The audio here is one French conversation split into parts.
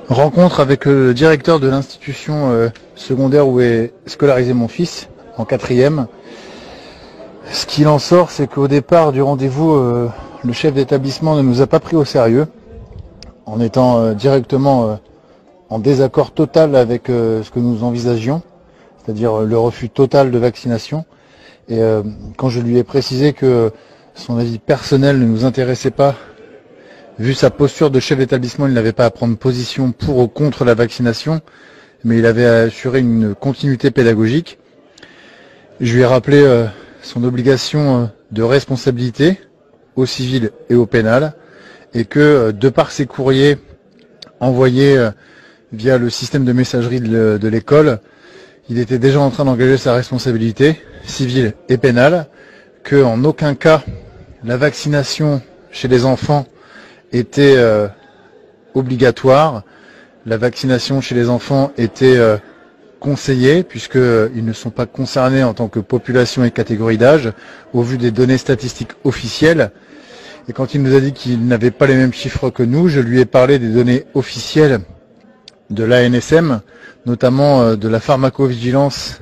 Rencontre avec le directeur de l'institution secondaire où est scolarisé mon fils, en 4e. Ce qu'il en sort, c'est qu'au départ du rendez-vous, le chef d'établissement ne nous a pas pris au sérieux, en étant directement en désaccord total avec ce que nous envisagions, c'est-à-dire le refus total de vaccination. Et quand je lui ai précisé que son avis personnel ne nous intéressait pas, vu sa posture de chef d'établissement, il n'avait pas à prendre position pour ou contre la vaccination, mais il avait assuré une continuité pédagogique. Je lui ai rappelé son obligation de responsabilité au civil et au pénal, et que de par ses courriers envoyés via le système de messagerie de l'école, il était déjà en train d'engager sa responsabilité civile et pénale, que en aucun cas la vaccination chez les enfants était obligatoire. La vaccination chez les enfants était conseillée puisqu'ils ne sont pas concernés en tant que population et catégorie d'âge au vu des données statistiques officielles. Et quand il nous a dit qu'il n'avait pas les mêmes chiffres que nous, je lui ai parlé des données officielles de l'ANSM, notamment de la pharmacovigilance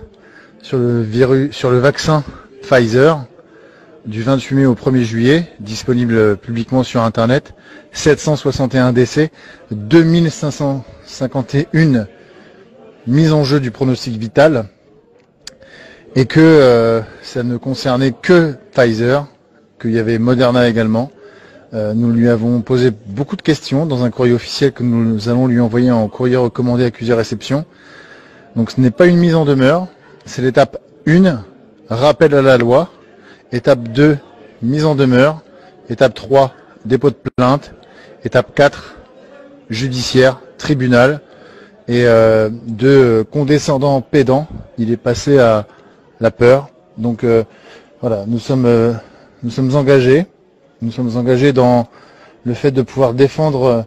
sur le vaccin Pfizer, du 28 mai au 1er juillet, disponible publiquement sur Internet, 761 décès, 2551 mises en jeu du pronostic vital, et que ça ne concernait que Pfizer, qu'il y avait Moderna également. Nous lui avons posé beaucoup de questions dans un courrier officiel que nous allons lui envoyer en courrier recommandé accusé-réception. Donc ce n'est pas une mise en demeure, c'est l'étape 1, rappel à la loi. Étape 2, mise en demeure. Étape 3, dépôt de plainte. Étape 4, judiciaire, tribunal. Et de condescendant pédant, il est passé à la peur. Donc voilà, nous sommes engagés. Nous sommes engagés dans le fait de pouvoir défendre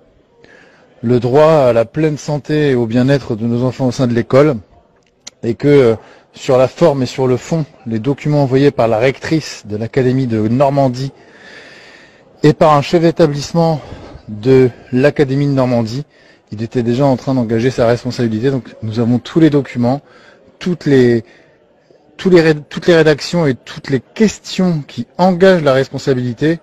le droit à la pleine santé et au bien-être de nos enfants au sein de l'école. Et que sur la forme et sur le fond, les documents envoyés par la rectrice de l'Académie de Normandie et par un chef d'établissement de l'Académie de Normandie, il était déjà en train d'engager sa responsabilité. Donc nous avons tous les documents, toutes les rédactions et toutes les questions qui engagent la responsabilité.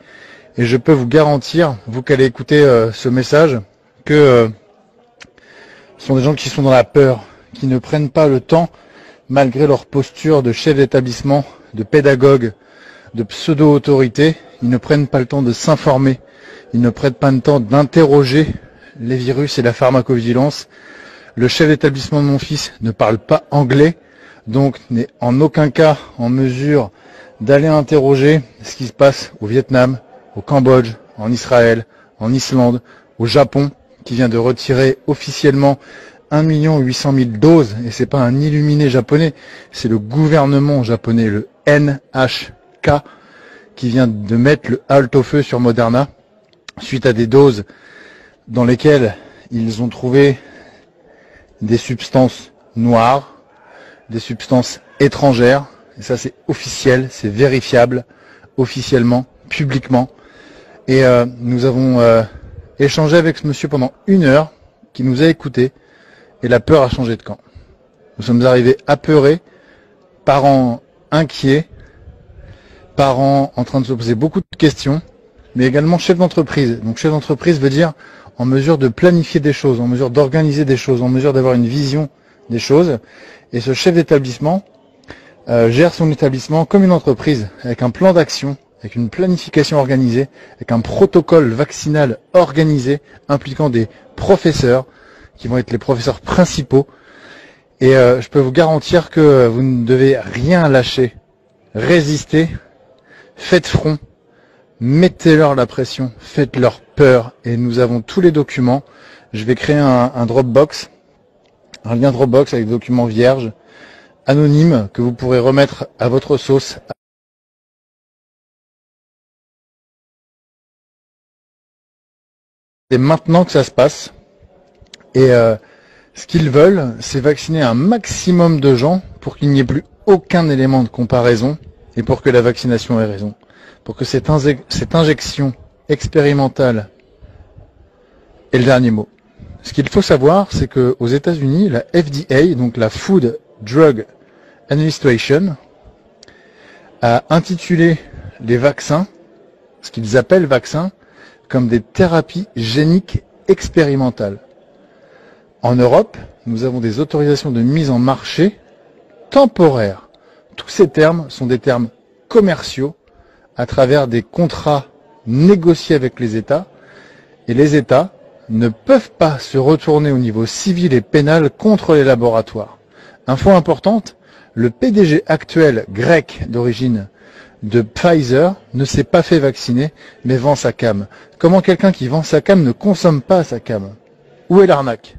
Et je peux vous garantir, vous qui allez écouter ce message, que ce sont des gens qui sont dans la peur, qui ne prennent pas le temps, malgré leur posture de chef d'établissement, de pédagogue, de pseudo-autorité, ils ne prennent pas le temps de s'informer, ils ne prennent pas le temps d'interroger les virus et la pharmacovigilance. Le chef d'établissement de mon fils ne parle pas anglais, donc n'est en aucun cas en mesure d'aller interroger ce qui se passe au Vietnam, au Cambodge, en Israël, en Islande, au Japon, qui vient de retirer officiellement 1 800 000 doses, et c'est pas un illuminé japonais, c'est le gouvernement japonais, le NHK, qui vient de mettre le halte au feu sur Moderna, suite à des doses dans lesquelles ils ont trouvé des substances noires, des substances étrangères, et ça c'est officiel, c'est vérifiable, officiellement, publiquement, et nous avons échangé avec ce monsieur pendant 1 heure, qui nous a écoutés, et la peur a changé de camp. Nous sommes arrivés apeurés, parents inquiets, parents en train de se poser beaucoup de questions, mais également chef d'entreprise. Donc chef d'entreprise veut dire en mesure de planifier des choses, en mesure d'organiser des choses, en mesure d'avoir une vision des choses. Et ce chef d'établissement gère son établissement comme une entreprise, avec un plan d'action, avec une planification organisée, avec un protocole vaccinal organisé, impliquant des professeurs, qui vont être les professeurs principaux. Et je peux vous garantir que vous ne devez rien lâcher. Résistez, faites front, mettez-leur la pression, faites-leur peur. Et nous avons tous les documents. Je vais créer un Dropbox, un lien Dropbox avec des documents vierges, anonymes, que vous pourrez remettre à votre sauce. C'est maintenant que ça se passe. Et ce qu'ils veulent, c'est vacciner un maximum de gens pour qu'il n'y ait plus aucun élément de comparaison et pour que la vaccination ait raison. Pour que cette injection expérimentale ait le dernier mot. ce qu'il faut savoir, c'est qu'aux États-Unis, la FDA, donc la Food Drug Administration, a intitulé les vaccins, ce qu'ils appellent vaccins, comme des thérapies géniques expérimentales. En Europe, nous avons des autorisations de mise en marché temporaires. Tous ces termes sont des termes commerciaux à travers des contrats négociés avec les États, et les États ne peuvent pas se retourner au niveau civil et pénal contre les laboratoires. Info importante, le PDG actuel grec d'origine de Pfizer ne s'est pas fait vacciner, mais vend sa cam. Comment quelqu'un qui vend sa cam ne consomme pas sa cam? Où est l'arnaque?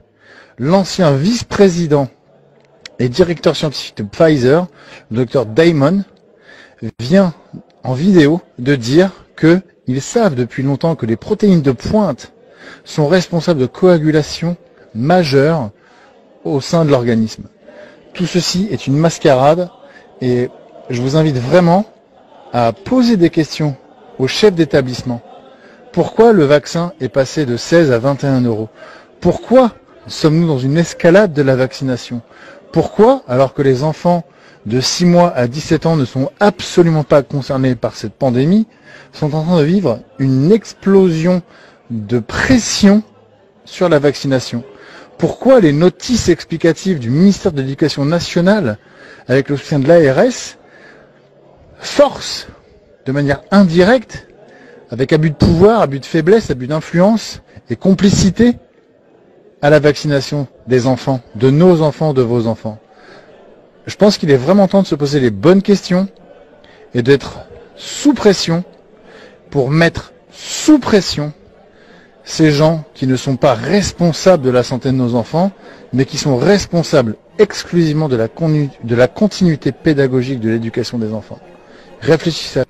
L'ancien vice-président et directeur scientifique de Pfizer, le docteur Damon, vient en vidéo de dire qu'ils savent depuis longtemps que les protéines de pointe sont responsables de coagulation majeure au sein de l'organisme. Tout ceci est une mascarade et je vous invite vraiment à poser des questions au chef d'établissement. Pourquoi le vaccin est passé de 16 à 21 €? Pourquoi sommes-nous dans une escalade de la vaccination? Pourquoi, alors que les enfants de 6 mois à 17 ans ne sont absolument pas concernés par cette pandémie, sont en train de vivre une explosion de pression sur la vaccination? Pourquoi les notices explicatives du ministère de l'Éducation nationale, avec le soutien de l'ARS, forcent de manière indirecte, avec abus de pouvoir, abus de faiblesse, abus d'influence et complicité, à la vaccination des enfants, de nos enfants, de vos enfants? Je pense qu'il est vraiment temps de se poser les bonnes questions et d'être sous pression pour mettre sous pression ces gens qui ne sont pas responsables de la santé de nos enfants, mais qui sont responsables exclusivement de la continuité pédagogique de l'éducation des enfants. Réfléchissez à ça.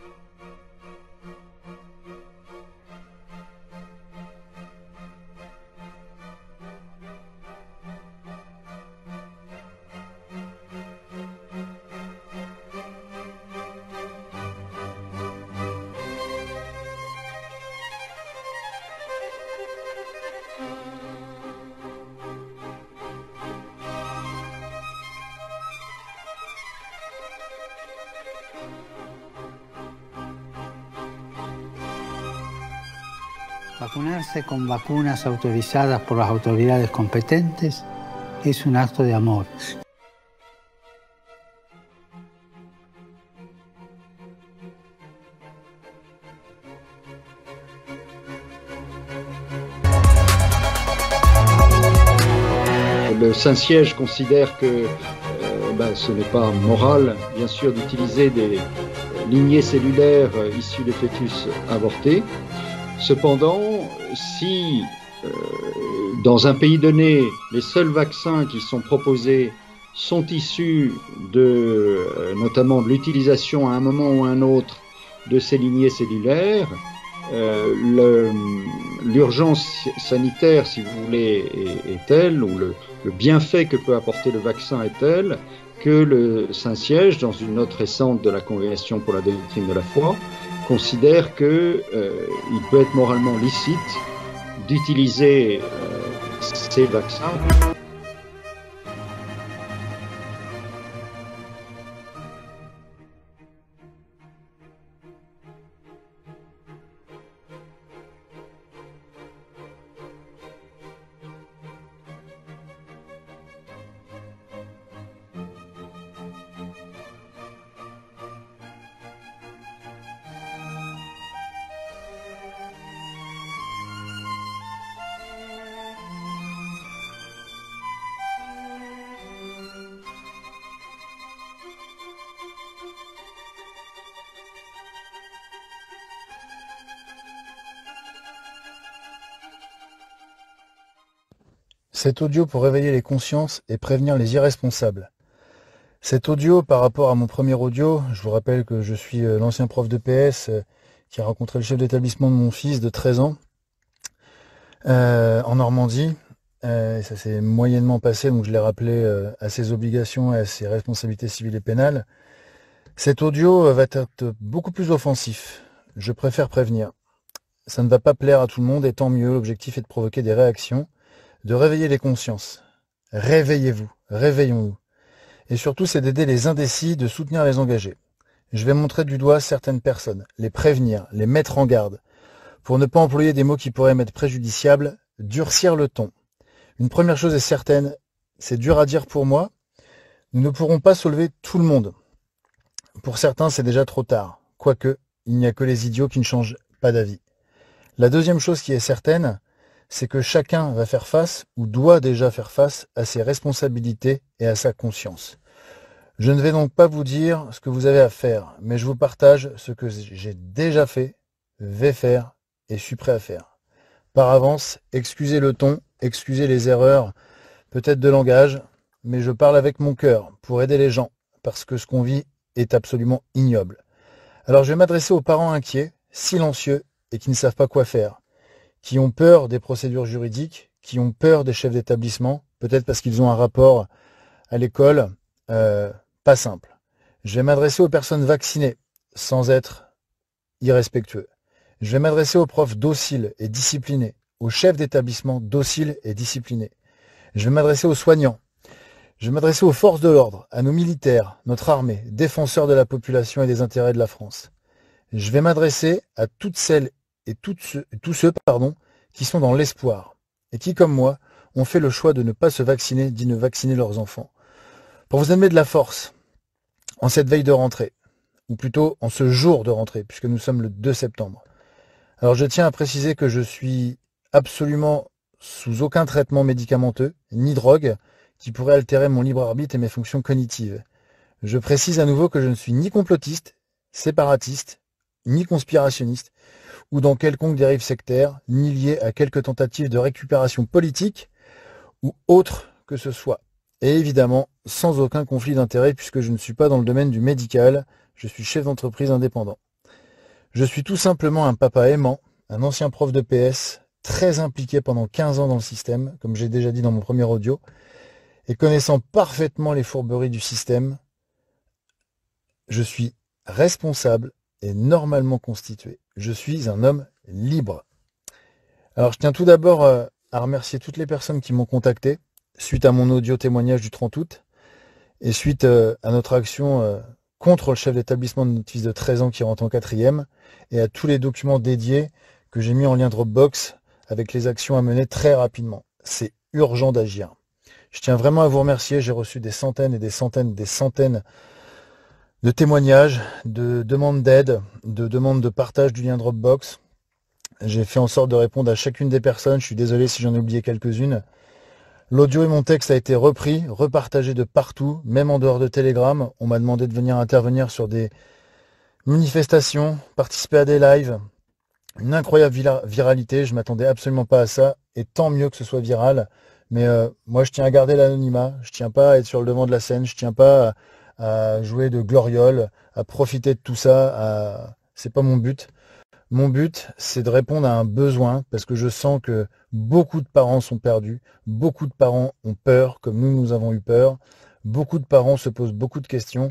Vacunarse con vacunas autorizadas por las autoridades competentes es un acto de amor. Le Saint-Siège considère que ce n'est pas moral, bien sûr, d'utiliser des lignées cellulaires issues des fœtus avortés. Cependant, si dans un pays donné, les seuls vaccins qui sont proposés sont issus notamment de l'utilisation à un moment ou à un autre de ces lignées cellulaires, l'urgence sanitaire, si vous voulez, est telle, ou le bienfait que peut apporter le vaccin est tel, que le Saint-Siège, dans une note récente de la Congrégation pour la doctrine de la foi, considère qu'il peut être moralement licite d'utiliser ces vaccins. Cet audio pour réveiller les consciences et prévenir les irresponsables. Cet audio par rapport à mon premier audio, je vous rappelle que je suis l'ancien prof de PS qui a rencontré le chef d'établissement de mon fils de 13 ans en Normandie. Ça s'est moyennement passé, donc je l'ai rappelé à ses obligations et à ses responsabilités civiles et pénales. Cet audio va être beaucoup plus offensif. Je préfère prévenir. Ça ne va pas plaire à tout le monde et tant mieux, l'objectif est de provoquer des réactions, de réveiller les consciences. Réveillez-vous, réveillons-nous. Et surtout, c'est d'aider les indécis, de soutenir les engagés. Je vais montrer du doigt certaines personnes, les prévenir, les mettre en garde, pour ne pas employer des mots qui pourraient m'être préjudiciables, durcir le ton. Une première chose est certaine, c'est dur à dire pour moi, nous ne pourrons pas soulever tout le monde. Pour certains, c'est déjà trop tard, quoique il n'y a que les idiots qui ne changent pas d'avis. La deuxième chose qui est certaine, c'est que chacun va faire face, ou doit déjà faire face, à ses responsabilités et à sa conscience. Je ne vais donc pas vous dire ce que vous avez à faire, mais je vous partage ce que j'ai déjà fait, vais faire et suis prêt à faire. Par avance, excusez le ton, excusez les erreurs, peut-être de langage, mais je parle avec mon cœur pour aider les gens, parce que ce qu'on vit est absolument ignoble. Alors je vais m'adresser aux parents inquiets, silencieux et qui ne savent pas quoi faire, qui ont peur des procédures juridiques, qui ont peur des chefs d'établissement, peut-être parce qu'ils ont un rapport à l'école pas simple. Je vais m'adresser aux personnes vaccinées, sans être irrespectueux. Je vais m'adresser aux profs dociles et disciplinés, aux chefs d'établissement dociles et disciplinés. Je vais m'adresser aux soignants. Je vais m'adresser aux forces de l'ordre, à nos militaires, notre armée, défenseurs de la population et des intérêts de la France. Je vais m'adresser à toutes celles et tous ceux qui sont dans l'espoir et qui, comme moi, ont fait le choix de ne pas se vacciner, d'y ne vacciner leurs enfants. Pour vous donner de la force, en cette veille de rentrée, ou plutôt en ce jour de rentrée, puisque nous sommes le 2 septembre. Alors je tiens à préciser que je suis absolument sous aucun traitement médicamenteux, ni drogue, qui pourrait altérer mon libre arbitre et mes fonctions cognitives. Je précise à nouveau que je ne suis ni complotiste, séparatiste, ni conspirationniste, ou dans quelconque dérive sectaire, ni lié à quelque tentative de récupération politique, ou autre que ce soit. Et évidemment, sans aucun conflit d'intérêt, puisque je ne suis pas dans le domaine du médical, je suis chef d'entreprise indépendant. Je suis tout simplement un papa aimant, un ancien prof de PS, très impliqué pendant 15 ans dans le système, comme j'ai déjà dit dans mon premier audio, et connaissant parfaitement les fourberies du système, je suis responsable et normalement constitué. Je suis un homme libre. Alors je tiens tout d'abord à remercier toutes les personnes qui m'ont contacté suite à mon audio témoignage du 30 août et suite à notre action contre le chef d'établissement de notre fils de 13 ans qui rentre en 4e et à tous les documents dédiés que j'ai mis en lien Dropbox avec les actions à mener très rapidement. C'est urgent d'agir. Je tiens vraiment à vous remercier. J'ai reçu des centaines et des centaines de témoignages, de demandes d'aide, de demandes de partage du lien Dropbox. J'ai fait en sorte de répondre à chacune des personnes. Je suis désolé si j'en ai oublié quelques-unes. L'audio et mon texte a été repris, repartagé de partout, même en dehors de Telegram. On m'a demandé de venir intervenir sur des manifestations, participer à des lives. Une incroyable viralité, je m'attendais absolument pas à ça. Et tant mieux que ce soit viral. Mais moi, je tiens à garder l'anonymat. Je tiens pas à être sur le devant de la scène. Je tiens pas à jouer de gloriole, à profiter de tout ça. C'est pas mon but. Mon but, c'est de répondre à un besoin, parce que je sens que beaucoup de parents sont perdus, beaucoup de parents ont peur, comme nous avons eu peur, beaucoup de parents se posent beaucoup de questions,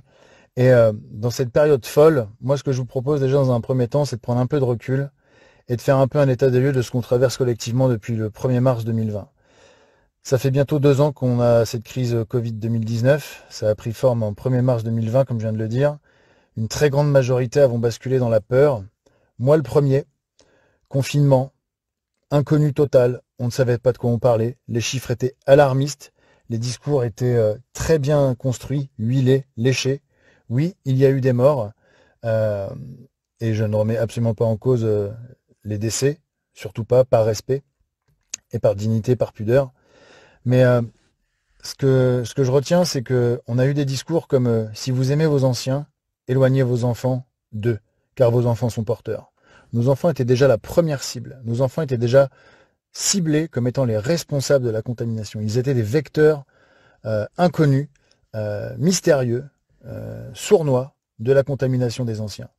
et dans cette période folle, moi ce que je vous propose déjà dans un premier temps, c'est de prendre un peu de recul, et de faire un peu un état des lieux de ce qu'on traverse collectivement depuis le 1er mars 2020. Ça fait bientôt 2 ans qu'on a cette crise Covid 2019, ça a pris forme en 1er mars 2020, comme je viens de le dire, une très grande majorité avons basculé dans la peur. Moi le premier, confinement, inconnu total, on ne savait pas de quoi on parlait, les chiffres étaient alarmistes, les discours étaient très bien construits, huilés, léchés. Oui, il y a eu des morts, et je ne remets absolument pas en cause les décès, surtout pas par respect, et par dignité, par pudeur. Mais ce que je retiens, c'est qu'on a eu des discours comme si vous aimez vos anciens, éloignez vos enfants d'eux, car vos enfants sont porteurs. Nos enfants étaient déjà la première cible. Nos enfants étaient déjà ciblés comme étant les responsables de la contamination. Ils étaient des vecteurs inconnus, mystérieux, sournois de la contamination des anciens.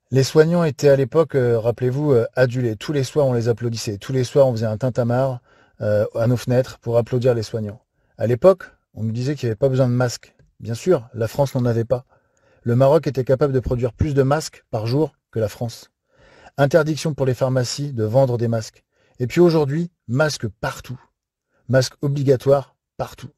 Les soignants étaient à l'époque, rappelez-vous, adulés. Tous les soirs, on les applaudissait. Tous les soirs, on faisait un tintamarre à nos fenêtres pour applaudir les soignants. À l'époque, on nous disait qu'il n'y avait pas besoin de masques. Bien sûr, la France n'en avait pas. Le Maroc était capable de produire plus de masques par jour que la France. Interdiction pour les pharmacies de vendre des masques. Et puis aujourd'hui, masques partout. masque obligatoire partout.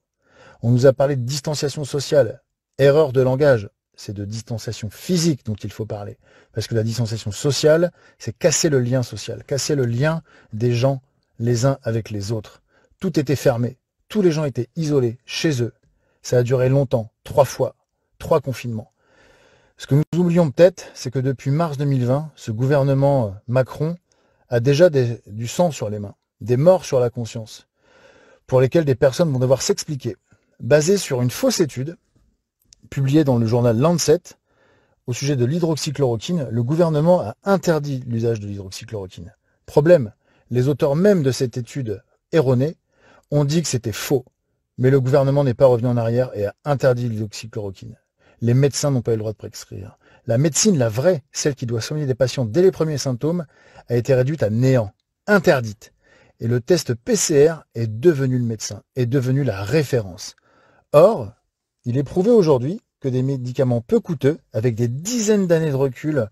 On nous a parlé de distanciation sociale. Erreur de langage, c'est de distanciation physique dont il faut parler. Parce que la distanciation sociale, c'est casser le lien social, casser le lien des gens les uns avec les autres. Tout était fermé, tous les gens étaient isolés chez eux. Ça a duré longtemps, 3 fois, 3 confinements. Ce que nous oublions peut-être, c'est que depuis mars 2020, ce gouvernement Macron a déjà du sang sur les mains, des morts sur la conscience, pour lesquels des personnes vont devoir s'expliquer, basée sur une fausse étude publiée dans le journal Lancet au sujet de l'hydroxychloroquine. Le gouvernement a interdit l'usage de l'hydroxychloroquine. Problème, les auteurs même de cette étude erronée ont dit que c'était faux, mais le gouvernement n'est pas revenu en arrière et a interdit l'hydroxychloroquine. Les médecins n'ont pas eu le droit de prescrire. La médecine, la vraie, celle qui doit soigner des patients dès les premiers symptômes, a été réduite à néant, interdite. Et le test PCR est devenu le médecin, est devenu la référence. Or, il est prouvé aujourd'hui que des médicaments peu coûteux, avec des dizaines d'années de recul,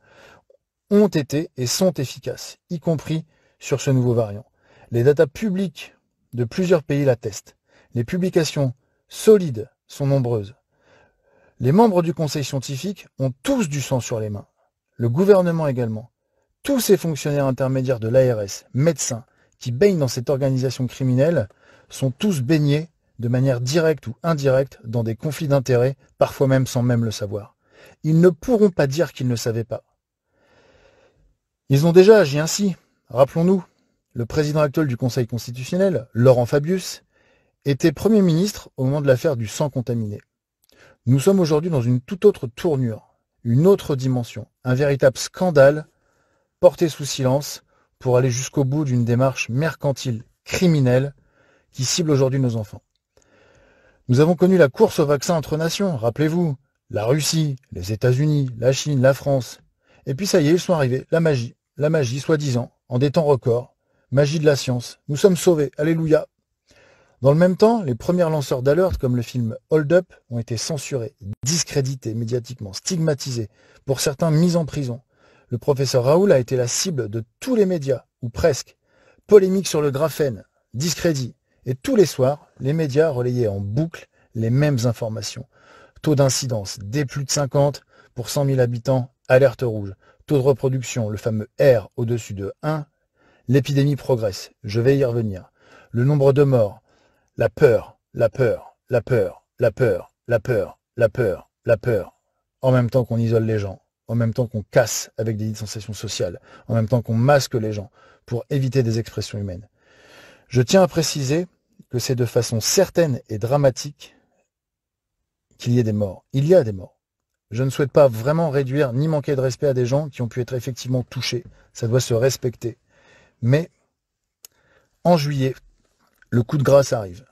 ont été et sont efficaces, y compris sur ce nouveau variant. Les datas publiques de plusieurs pays l'attestent. Les publications solides sont nombreuses. Les membres du conseil scientifique ont tous du sang sur les mains. Le gouvernement également. Tous ces fonctionnaires intermédiaires de l'ARS, médecins, qui baignent dans cette organisation criminelle, sont tous baignés de manière directe ou indirecte dans des conflits d'intérêts, parfois même sans même le savoir. Ils ne pourront pas dire qu'ils ne savaient pas. Ils ont déjà agi ainsi. Rappelons-nous, le président actuel du Conseil constitutionnel, Laurent Fabius, était Premier ministre au moment de l'affaire du sang contaminé. Nous sommes aujourd'hui dans une toute autre tournure, une autre dimension, un véritable scandale porté sous silence pour aller jusqu'au bout d'une démarche mercantile, criminelle, qui cible aujourd'hui nos enfants. Nous avons connu la course au vaccin entre nations, rappelez-vous, la Russie, les États-Unis, la Chine, la France. Et puis ça y est, ils sont arrivés, la magie, soi-disant, en des temps records, magie de la science. Nous sommes sauvés, alléluia. Dans le même temps, les premiers lanceurs d'alerte, comme le film Hold Up, ont été censurés, discrédités médiatiquement, stigmatisés, pour certains mis en prison. Le professeur Raoul a été la cible de tous les médias, ou presque. Polémique sur le graphène, discrédit. Et tous les soirs, les médias relayaient en boucle les mêmes informations. Taux d'incidence, D plus de 50 pour 100 000 habitants, alerte rouge. Taux de reproduction, le fameux R au-dessus de 1. L'épidémie progresse, je vais y revenir. Le nombre de morts, la peur, la peur, la peur, la peur, la peur, la peur, la peur. En même temps qu'on isole les gens, en même temps qu'on casse avec des distanciations sociales, en même temps qu'on masque les gens pour éviter des expressions humaines. Je tiens à préciser que c'est de façon certaine et dramatique qu'il y ait des morts. Il y a des morts. Je ne souhaite pas vraiment réduire ni manquer de respect à des gens qui ont pu être effectivement touchés. Ça doit se respecter. Mais en juillet, le coup de grâce arrive.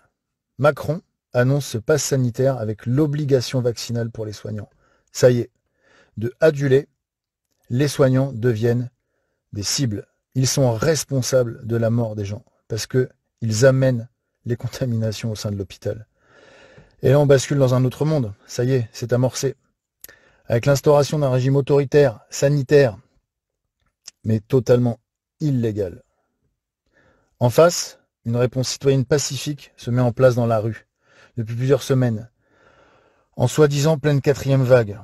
Macron annonce ce pass sanitaire avec l'obligation vaccinale pour les soignants. Ça y est, de adulés, les soignants deviennent des cibles. Ils sont responsables de la mort des gens parce qu'ils amènent les contaminations au sein de l'hôpital. Et là, on bascule dans un autre monde. Ça y est, c'est amorcé. Avec l'instauration d'un régime autoritaire, sanitaire, mais totalement illégal. En face, une réponse citoyenne pacifique se met en place dans la rue, depuis plusieurs semaines, en soi-disant pleine 4e vague.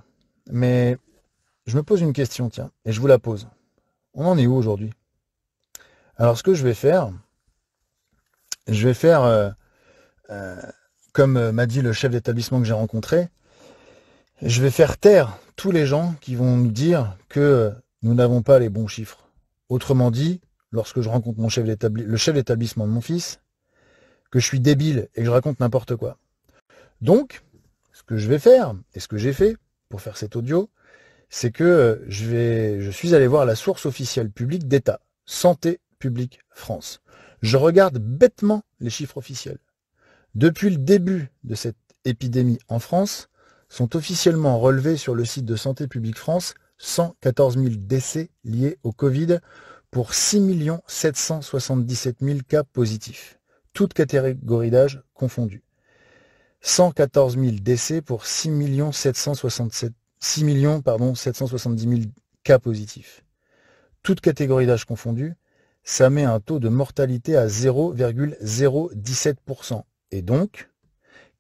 Mais je me pose une question, tiens, et je vous la pose. On en est où aujourd'hui? Alors ce que je vais faire, comme m'a dit le chef d'établissement que j'ai rencontré, je vais faire taire tous les gens qui vont nous dire que nous n'avons pas les bons chiffres. Autrement dit, lorsque je rencontre le chef d'établissement de mon fils, que je suis débile et que je raconte n'importe quoi. Donc, ce que je vais faire, et ce que j'ai fait pour faire cet audio, c'est que je suis allé voir la source officielle publique d'État, Santé publique France. Je regarde bêtement les chiffres officiels. Depuis le début de cette épidémie en France, sont officiellement relevés sur le site de Santé publique France 114 000 décès liés au Covid pour 6 777 000 cas positifs, toutes catégories d'âge confondues. 114 000 décès pour 6 770 000 cas positifs. Toutes catégories d'âge confondues, ça met un taux de mortalité à 0,017%. Et donc,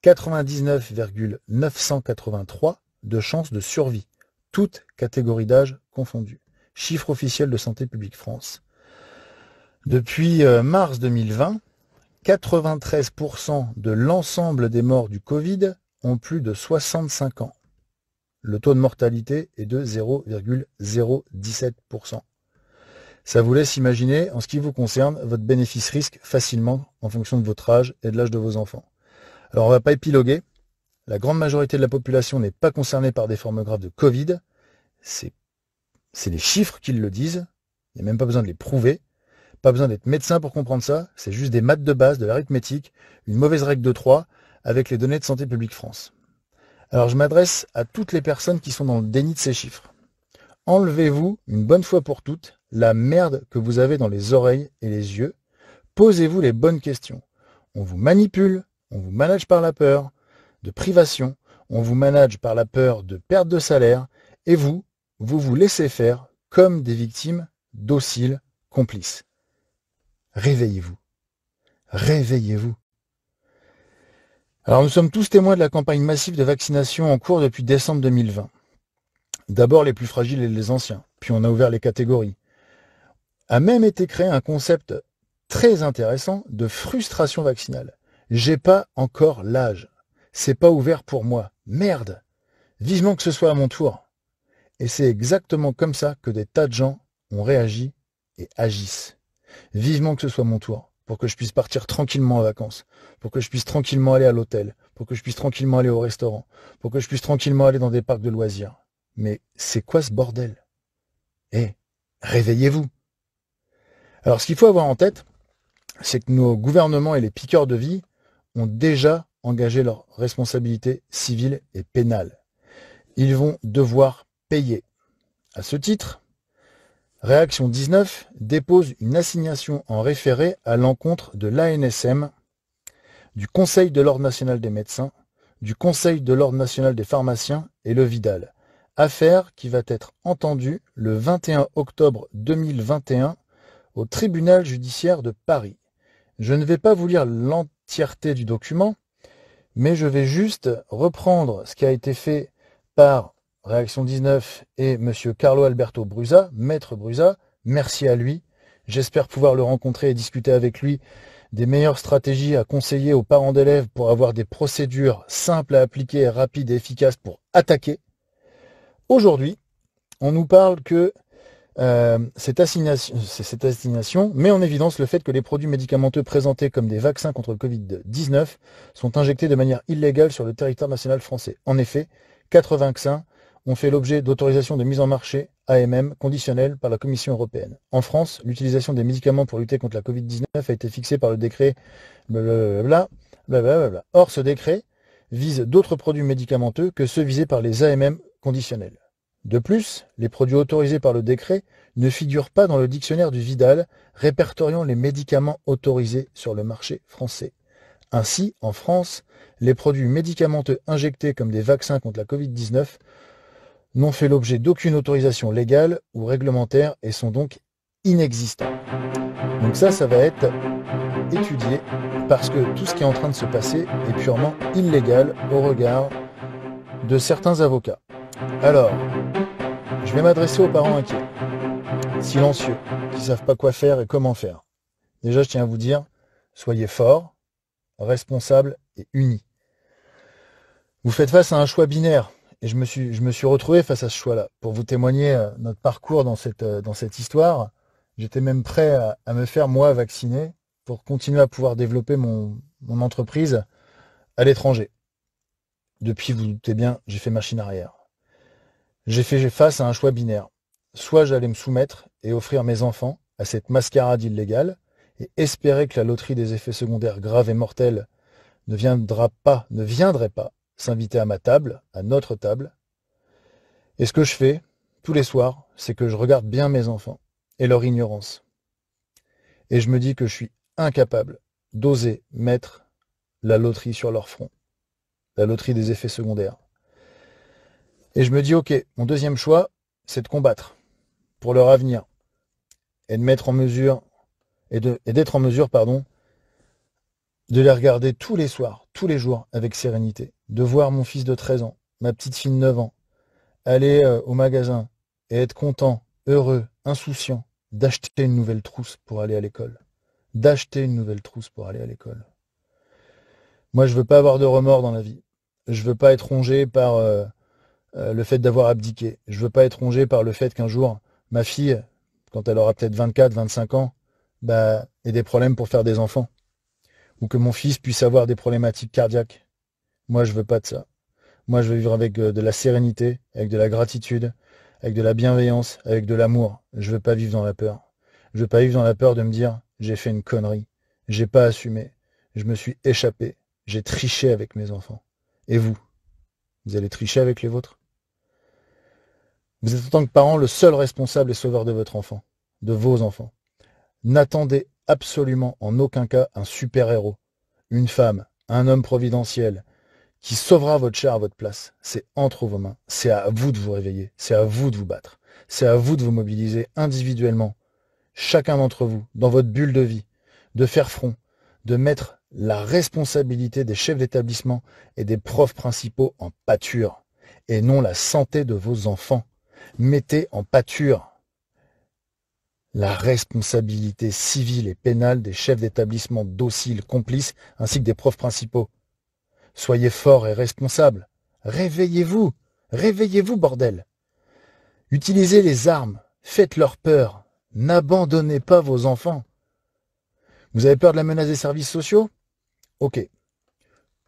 99,983 de chances de survie, toutes catégories d'âge confondues. Chiffre officiel de Santé publique France. Depuis mars 2020, 93% de l'ensemble des morts du Covid ont plus de 65 ans. Le taux de mortalité est de 0,017%. Ça vous laisse imaginer, en ce qui vous concerne, votre bénéfice-risque facilement en fonction de votre âge et de l'âge de vos enfants. Alors on ne va pas épiloguer. La grande majorité de la population n'est pas concernée par des formes graves de Covid. C'est les chiffres qui le disent. Il n'y a même pas besoin de les prouver. Pas besoin d'être médecin pour comprendre ça. C'est juste des maths de base, de l'arithmétique, une mauvaise règle de 3 avec les données de Santé publique France. Alors je m'adresse à toutes les personnes qui sont dans le déni de ces chiffres. Enlevez-vous, une bonne fois pour toutes, la merde que vous avez dans les oreilles et les yeux. Posez-vous les bonnes questions. On vous manipule, on vous manage par la peur de privation, on vous manage par la peur de perte de salaire, et vous vous laissez faire comme des victimes dociles, complices. Réveillez-vous. Réveillez-vous. Alors nous sommes tous témoins de la campagne massive de vaccination en cours depuis décembre 2020. D'abord les plus fragiles et les anciens, puis on a ouvert les catégories. A même été créé un concept très intéressant de frustration vaccinale. J'ai pas encore l'âge. C'est pas ouvert pour moi. Merde. Vivement que ce soit à mon tour. Et c'est exactement comme ça que des tas de gens ont réagi et agissent. Vivement que ce soit mon tour, pour que je puisse partir tranquillement en vacances, pour que je puisse tranquillement aller à l'hôtel, pour que je puisse tranquillement aller au restaurant, pour que je puisse tranquillement aller dans des parcs de loisirs. Mais c'est quoi ce bordel? Réveillez-vous. Alors ce qu'il faut avoir en tête, c'est que nos gouvernements et les piqueurs de vie ont déjà engagé leurs responsabilités civiles et pénales. Ils vont devoir payer. À ce titre, Réaction 19 dépose une assignation en référé à l'encontre de l'ANSM, du Conseil de l'Ordre national des médecins, du Conseil de l'Ordre national des pharmaciens et le Vidal. Affaire qui va être entendue le 21 octobre 2021 au tribunal judiciaire de Paris. Je ne vais pas vous lire l'entièreté du document, mais je vais juste reprendre ce qui a été fait par Réaction 19 et M. Carlo Alberto Brusa, maître Brusa, merci à lui. J'espère pouvoir le rencontrer et discuter avec lui des meilleures stratégies à conseiller aux parents d'élèves pour avoir des procédures simples à appliquer, rapides et efficaces pour attaquer. Aujourd'hui, on nous parle que cette assignation met en évidence le fait que les produits médicamenteux présentés comme des vaccins contre le Covid-19 sont injectés de manière illégale sur le territoire national français. En effet, 4 vaccins ont fait l'objet d'autorisations de mise en marché AMM conditionnelles par la Commission européenne. En France, l'utilisation des médicaments pour lutter contre la Covid-19 a été fixée par le décret blablabla, blablabla. Or, ce décret vise d'autres produits médicamenteux que ceux visés par les AMM conditionnels. De plus, les produits autorisés par le décret ne figurent pas dans le dictionnaire du Vidal répertoriant les médicaments autorisés sur le marché français. Ainsi, en France, les produits médicamenteux injectés comme des vaccins contre la Covid-19 n'ont fait l'objet d'aucune autorisation légale ou réglementaire et sont donc inexistants. Donc ça va être étudié parce que tout ce qui est en train de se passer est purement illégal au regard de certains avocats. Alors, je vais m'adresser aux parents inquiets, silencieux, qui ne savent pas quoi faire et comment faire. Déjà, je tiens à vous dire, soyez forts, responsables et unis. Vous faites face à un choix binaire. Et je me suis retrouvé face à ce choix-là. Pour vous témoigner notre parcours dans cette histoire, j'étais même prêt à me faire, moi, vacciner pour continuer à pouvoir développer mon entreprise à l'étranger. Depuis, vous vous doutez bien, j'ai fait machine arrière. J'ai fait face à un choix binaire. Soit j'allais me soumettre et offrir mes enfants à cette mascarade illégale et espérer que la loterie des effets secondaires graves et mortels ne viendrait pas s'inviter à ma table, à notre table. Et ce que je fais, tous les soirs, c'est que je regarde bien mes enfants et leur ignorance. Et je me dis que je suis incapable d'oser mettre la loterie sur leur front. La loterie des effets secondaires. Et je me dis, ok, mon deuxième choix, c'est de combattre pour leur avenir. Et de mettre en mesure et d'être en mesure, de les regarder tous les soirs, tous les jours, avec sérénité. De voir mon fils de 13 ans, ma petite fille de 9 ans, aller au magasin et être content, heureux, insouciant, d'acheter une nouvelle trousse pour aller à l'école. D'acheter une nouvelle trousse pour aller à l'école. Moi, je veux pas avoir de remords dans la vie. Je veux pas être rongé par le fait d'avoir abdiqué. Je veux pas être rongé par le fait qu'un jour, ma fille, quand elle aura peut-être 24, 25 ans, ait des problèmes pour faire des enfants. Ou que mon fils puisse avoir des problématiques cardiaques. Moi, je veux pas de ça. Moi, je veux vivre avec de la sérénité, avec de la gratitude, avec de la bienveillance, avec de l'amour. Je veux pas vivre dans la peur. Je veux pas vivre dans la peur de me dire, j'ai fait une connerie. J'ai pas assumé. Je me suis échappé. J'ai triché avec mes enfants. Et vous? Vous allez tricher avec les vôtres? Vous êtes en tant que parent le seul responsable et sauveur de votre enfant, de vos enfants. N'attendez absolument en aucun cas un super-héros, une femme, un homme providentiel, qui sauvera votre chair à votre place. C'est entre vos mains. C'est à vous de vous réveiller. C'est à vous de vous battre. C'est à vous de vous mobiliser individuellement, chacun d'entre vous, dans votre bulle de vie, de faire front, de mettre la responsabilité des chefs d'établissement et des profs principaux en pâture, et non la santé de vos enfants. Mettez en pâture la responsabilité civile et pénale des chefs d'établissement dociles, complices, ainsi que des profs principaux. Soyez forts et responsables. Réveillez-vous. Réveillez-vous, bordel. Utilisez les armes. Faites-leur peur. N'abandonnez pas vos enfants. Vous avez peur de la menace des services sociaux? Ok.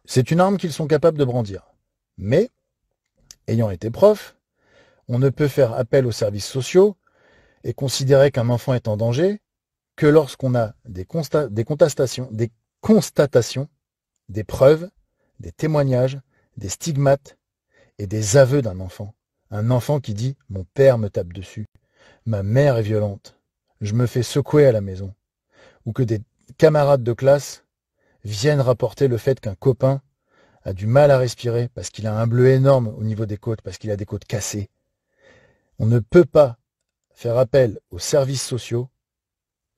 C'est une arme qu'ils sont capables de brandir. Mais, ayant été prof, on ne peut faire appel aux services sociaux et considérer qu'un enfant est en danger que lorsqu'on a des constatations, des preuves, des témoignages, des stigmates et des aveux d'un enfant. Un enfant qui dit « Mon père me tape dessus, ma mère est violente, je me fais secouer à la maison ». Ou que des camarades de classe viennent rapporter le fait qu'un copain a du mal à respirer parce qu'il a un bleu énorme au niveau des côtes, parce qu'il a des côtes cassées. On ne peut pas faire appel aux services sociaux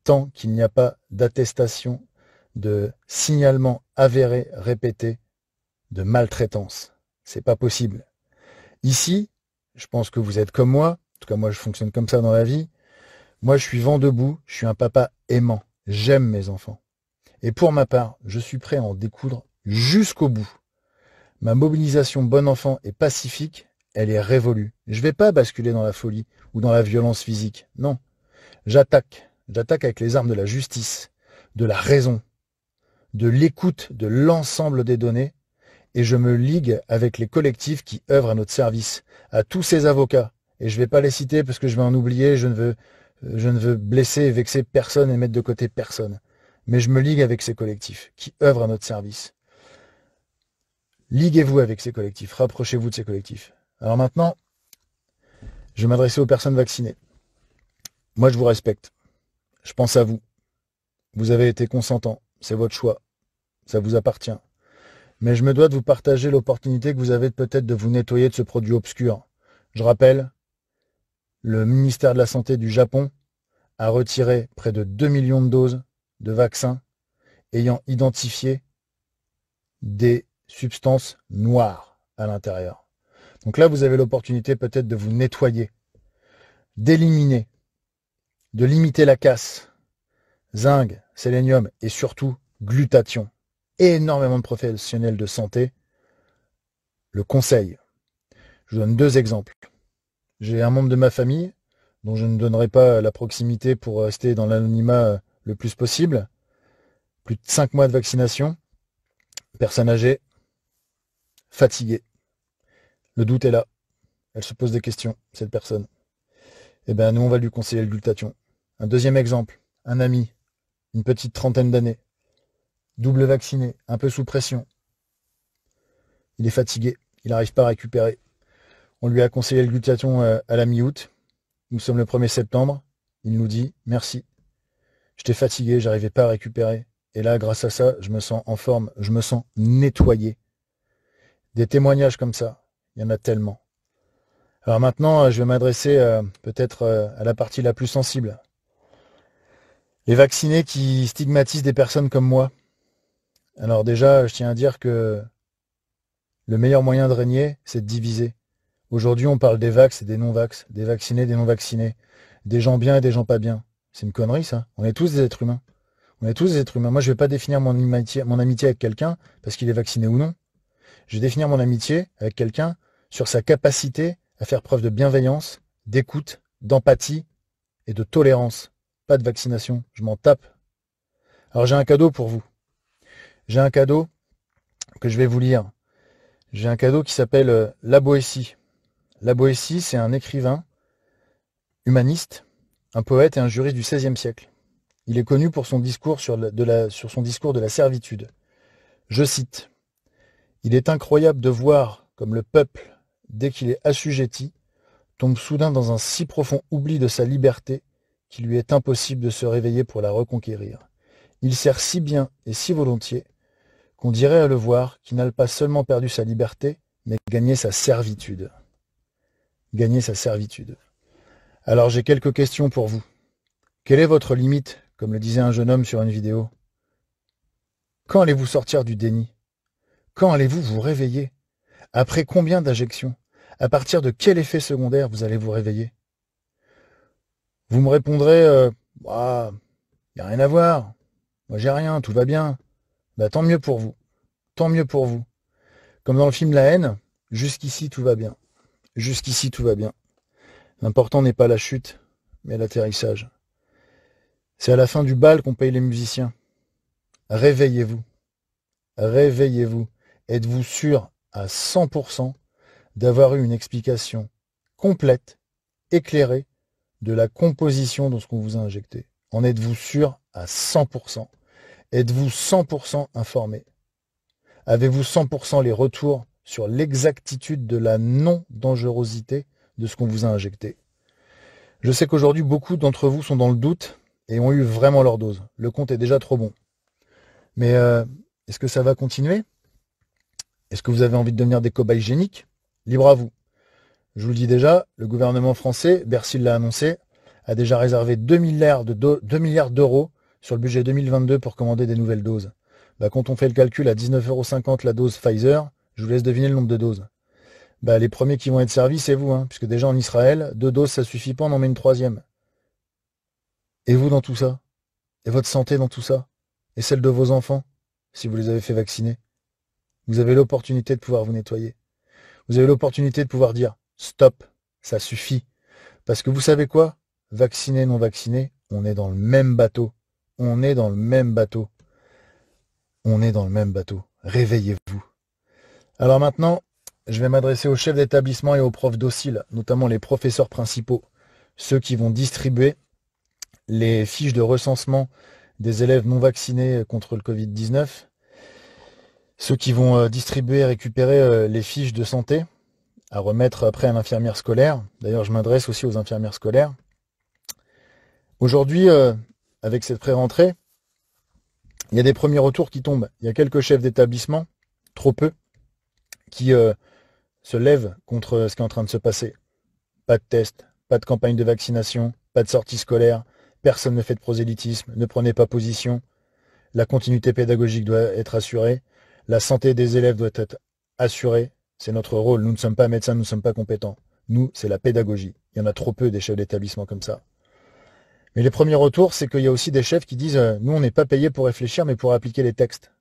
tant qu'il n'y a pas d'attestation, de signalement avéré, répété, de maltraitance. C'est pas possible. Ici, je pense que vous êtes comme moi, en tout cas moi je fonctionne comme ça dans la vie, moi je suis vent debout, je suis un papa aimant, j'aime mes enfants. Et pour ma part, je suis prêt à en découdre jusqu'au bout. Ma mobilisation bon enfant et pacifique, elle est révolue. Je vais pas basculer dans la folie ou dans la violence physique, non. J'attaque avec les armes de la justice, de la raison, de l'écoute de l'ensemble des données, et je me ligue avec les collectifs qui œuvrent à notre service, à tous ces avocats. Et je ne vais pas les citer parce que je vais en oublier, je ne veux blesser et vexer personne et mettre de côté personne. Mais je me ligue avec ces collectifs qui œuvrent à notre service. Liguez-vous avec ces collectifs, rapprochez-vous de ces collectifs. Alors maintenant, je vais m'adresser aux personnes vaccinées. Moi, je vous respecte. Je pense à vous. Vous avez été consentant, c'est votre choix. Ça vous appartient. Mais je me dois de vous partager l'opportunité que vous avez peut-être de vous nettoyer de ce produit obscur. Je rappelle, le ministère de la Santé du Japon a retiré près de 2 millions de doses de vaccins ayant identifié des substances noires à l'intérieur. Donc là, vous avez l'opportunité peut-être de vous nettoyer, d'éliminer, de limiter la casse, zinc, sélénium et surtout glutathion. Énormément de professionnels de santé le conseillent. Je vous donne 2 exemples. J'ai un membre de ma famille, dont je ne donnerai pas la proximité pour rester dans l'anonymat le plus possible. Plus de 5 mois de vaccination. Personne âgée, fatiguée. Le doute est là. Elle se pose des questions, cette personne. Eh bien, nous, on va lui conseiller le glutathion. Un deuxième exemple. Un ami, une petite trentaine d'années. Double vacciné, un peu sous pression. Il est fatigué, il n'arrive pas à récupérer. On lui a conseillé le glutathion à la mi-août. Nous sommes le 1er septembre. Il nous dit « Merci, j'étais fatigué, j'arrivais pas à récupérer. Et là, grâce à ça, je me sens en forme, je me sens nettoyé. » Des témoignages comme ça, il y en a tellement. Alors maintenant, je vais m'adresser peut-être à la partie la plus sensible. Les vaccinés qui stigmatisent des personnes comme moi. Alors déjà, je tiens à dire que le meilleur moyen de régner, c'est de diviser. Aujourd'hui, on parle des vax et des non-vax, des vaccinés, des non-vaccinés, des gens bien et des gens pas bien. C'est une connerie, ça. On est tous des êtres humains. On est tous des êtres humains. Moi, je vais pas définir mon amitié avec quelqu'un parce qu'il est vacciné ou non. Je vais définir mon amitié avec quelqu'un sur sa capacité à faire preuve de bienveillance, d'écoute, d'empathie et de tolérance. Pas de vaccination, je m'en tape. Alors j'ai un cadeau pour vous. J'ai un cadeau que je vais vous lire. J'ai un cadeau qui s'appelle La Boétie. La Boétie, c'est un écrivain humaniste, un poète et un juriste du XVIe siècle. Il est connu pour son discours sur son discours de la servitude. Je cite. « Il est incroyable de voir comme le peuple, dès qu'il est assujetti, tombe soudain dans un si profond oubli de sa liberté qu'il lui est impossible de se réveiller pour la reconquérir. Il sert si bien et si volontiers qu'on dirait à le voir qu'il n'a pas seulement perdu sa liberté, mais gagné sa servitude. » Gagner sa servitude. Alors j'ai quelques questions pour vous. Quelle est votre limite, comme le disait un jeune homme sur une vidéo? Quand allez-vous sortir du déni? Quand allez-vous vous réveiller? Après combien d'injections? À partir de quel effet secondaire vous allez vous réveiller? Vous me répondrez, y a rien à voir. Moi j'ai rien, tout va bien. Bah tant mieux pour vous. Tant mieux pour vous. Comme dans le film La Haine, jusqu'ici tout va bien. Jusqu'ici tout va bien. L'important n'est pas la chute, mais l'atterrissage. C'est à la fin du bal qu'on paye les musiciens. Réveillez-vous. Réveillez-vous. Êtes-vous sûr à 100% d'avoir eu une explication complète, éclairée, de la composition de ce qu'on vous a injecté? En êtes-vous sûr à 100%? Êtes-vous 100% informé? Avez-vous 100% les retours sur l'exactitude de la non-dangerosité de ce qu'on vous a injecté? Je sais qu'aujourd'hui, beaucoup d'entre vous sont dans le doute et ont eu vraiment leur dose. Le compte est déjà trop bon. Mais est-ce que ça va continuer? Est-ce que vous avez envie de devenir des cobayes géniques? Libre à vous. Je vous le dis déjà, le gouvernement français, Bercy l'a annoncé, a déjà réservé 2 milliards d'euros sur le budget 2022 pour commander des nouvelles doses. Bah, quand on fait le calcul à 19,50 € la dose Pfizer, je vous laisse deviner le nombre de doses. Bah, les premiers qui vont être servis, c'est vous, hein, puisque déjà en Israël, 2 doses, ça suffit pas, on en met une 3e. Et vous dans tout ça? Et votre santé dans tout ça? Et celle de vos enfants, si vous les avez fait vacciner? Vous avez l'opportunité de pouvoir vous nettoyer. Vous avez l'opportunité de pouvoir dire « Stop, ça suffit ». Parce que vous savez quoi? Vacciné, non vacciné, on est dans le même bateau. On est dans le même bateau. On est dans le même bateau. Réveillez-vous. Alors maintenant, je vais m'adresser aux chefs d'établissement et aux profs dociles, notamment les professeurs principaux, ceux qui vont distribuer les fiches de recensement des élèves non vaccinés contre le Covid-19, ceux qui vont distribuer et récupérer les fiches de santé à remettre après à l'infirmière scolaire. D'ailleurs, je m'adresse aussi aux infirmières scolaires. Aujourd'hui, avec cette pré-rentrée, il y a des premiers retours qui tombent. Il y a quelques chefs d'établissement, trop peu, qui se lèvent contre ce qui est en train de se passer. Pas de tests, pas de campagne de vaccination, pas de sortie scolaire, personne ne fait de prosélytisme, ne prenez pas position. La continuité pédagogique doit être assurée, la santé des élèves doit être assurée. C'est notre rôle. Nous ne sommes pas médecins, nous ne sommes pas compétents. Nous, c'est la pédagogie. Il y en a trop peu des chefs d'établissement comme ça. Mais les premiers retours, c'est qu'il y a aussi des chefs qui disent « Nous, on n'est pas payés pour réfléchir, mais pour appliquer les textes. »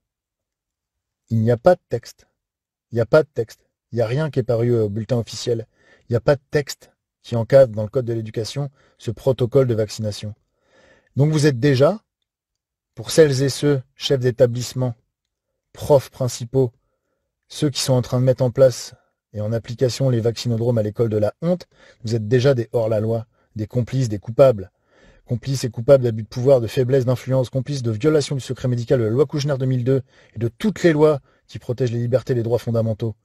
Il n'y a pas de texte. Il n'y a pas de texte. Il n'y a rien qui est paru au bulletin officiel. Il n'y a pas de texte qui encadre dans le code de l'éducation ce protocole de vaccination. Donc vous êtes déjà, pour celles et ceux, chefs d'établissement, profs principaux, ceux qui sont en train de mettre en place et en application les vaccinodromes à l'école de la honte, vous êtes déjà des hors-la-loi, des complices, des coupables. Complices et coupables d'abus de pouvoir, de faiblesse, d'influence, complices de violation du secret médical de la loi Kouchner 2002 et de toutes les lois qui protègent les libertés et les droits fondamentaux.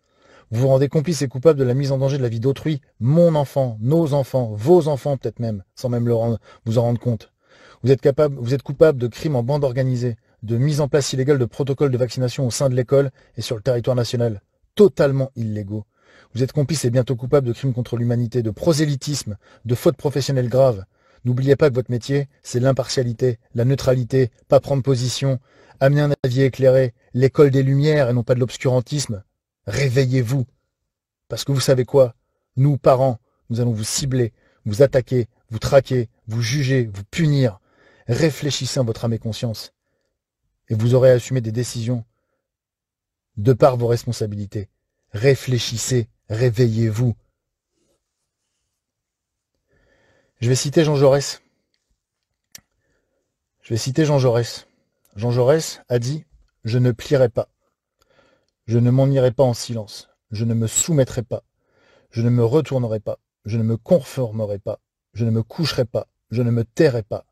Vous vous rendez complices et coupables de la mise en danger de la vie d'autrui, mon enfant, nos enfants, vos enfants peut-être même, sans même vous en rendre compte. Vous êtes coupable de crimes en bande organisée, de mise en place illégale de protocoles de vaccination au sein de l'école et sur le territoire national, totalement illégaux. Vous êtes complices et bientôt coupables de crimes contre l'humanité, de prosélytisme, de fautes professionnelles graves, N'oubliez pas que votre métier, c'est l'impartialité, la neutralité, pas prendre position, amener un avis éclairé, l'école des Lumières et non pas de l'obscurantisme. Réveillez-vous. Parce que vous savez quoi? Nous, parents, nous allons vous cibler, vous attaquer, vous traquer, vous juger, vous punir. Réfléchissez en votre âme et conscience. Et vous aurez à assumer des décisions de par vos responsabilités. Réfléchissez, réveillez-vous. Je vais citer Jean Jaurès. Jean Jaurès a dit « Je ne plierai pas. Je ne m'en irai pas en silence. Je ne me soumettrai pas. Je ne me retournerai pas. Je ne me conformerai pas. Je ne me coucherai pas. Je ne me tairai pas.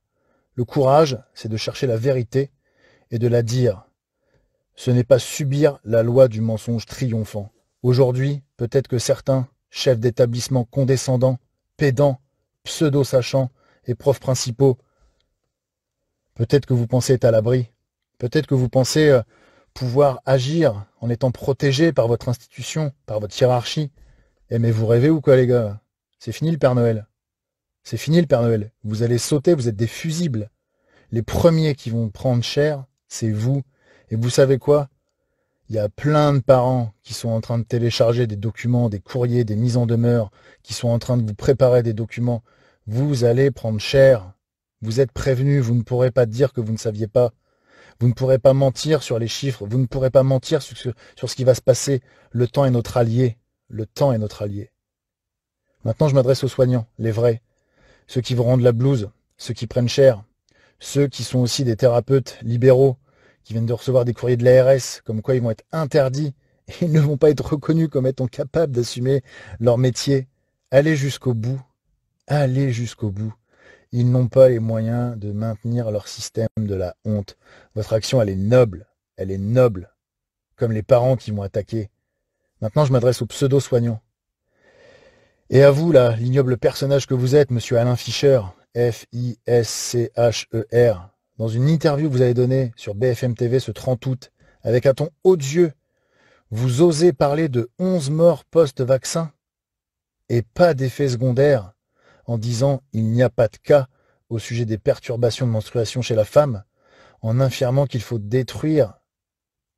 Le courage, c'est de chercher la vérité et de la dire. Ce n'est pas subir la loi du mensonge triomphant. Aujourd'hui, peut-être que certains, chefs d'établissement condescendants, pédants, pseudo-sachants et profs principaux, peut-être que vous pensez être à l'abri. Peut-être que vous pensez pouvoir agir en étant protégé par votre institution, par votre hiérarchie. Eh mais vous rêvez ou quoi les gars? C'est fini le Père Noël. C'est fini le Père Noël. Vous allez sauter, vous êtes des fusibles. Les premiers qui vont prendre cher, c'est vous. Et vous savez quoi? Il y a plein de parents qui sont en train de télécharger des documents, des courriers, des mises en demeure, qui sont en train de vous préparer des documents. Vous allez prendre cher. Vous êtes prévenus, vous ne pourrez pas dire que vous ne saviez pas. Vous ne pourrez pas mentir sur les chiffres, vous ne pourrez pas mentir sur ce qui va se passer. Le temps est notre allié. Le temps est notre allié. Maintenant, je m'adresse aux soignants, les vrais. Ceux qui vous rendent la blouse, ceux qui prennent cher, ceux qui sont aussi des thérapeutes libéraux, qui viennent de recevoir des courriers de l'ARS, comme quoi ils vont être interdits, et ils ne vont pas être reconnus comme étant capables d'assumer leur métier. Allez jusqu'au bout. Allez jusqu'au bout. Ils n'ont pas les moyens de maintenir leur système de la honte. Votre action, elle est noble. Elle est noble. Comme les parents qui vont attaquer. Maintenant, je m'adresse aux pseudo-soignants. Et à vous, là, l'ignoble personnage que vous êtes, monsieur Alain Fischer, F-I-S-C-H-E-R, dans une interview que vous avez donnée sur BFM TV ce 30 août, avec un ton odieux, vous osez parler de 11 morts post-vaccin et pas d'effets secondaires en disant « il n'y a pas de cas » au sujet des perturbations de menstruation chez la femme, en affirmant qu'il faut détruire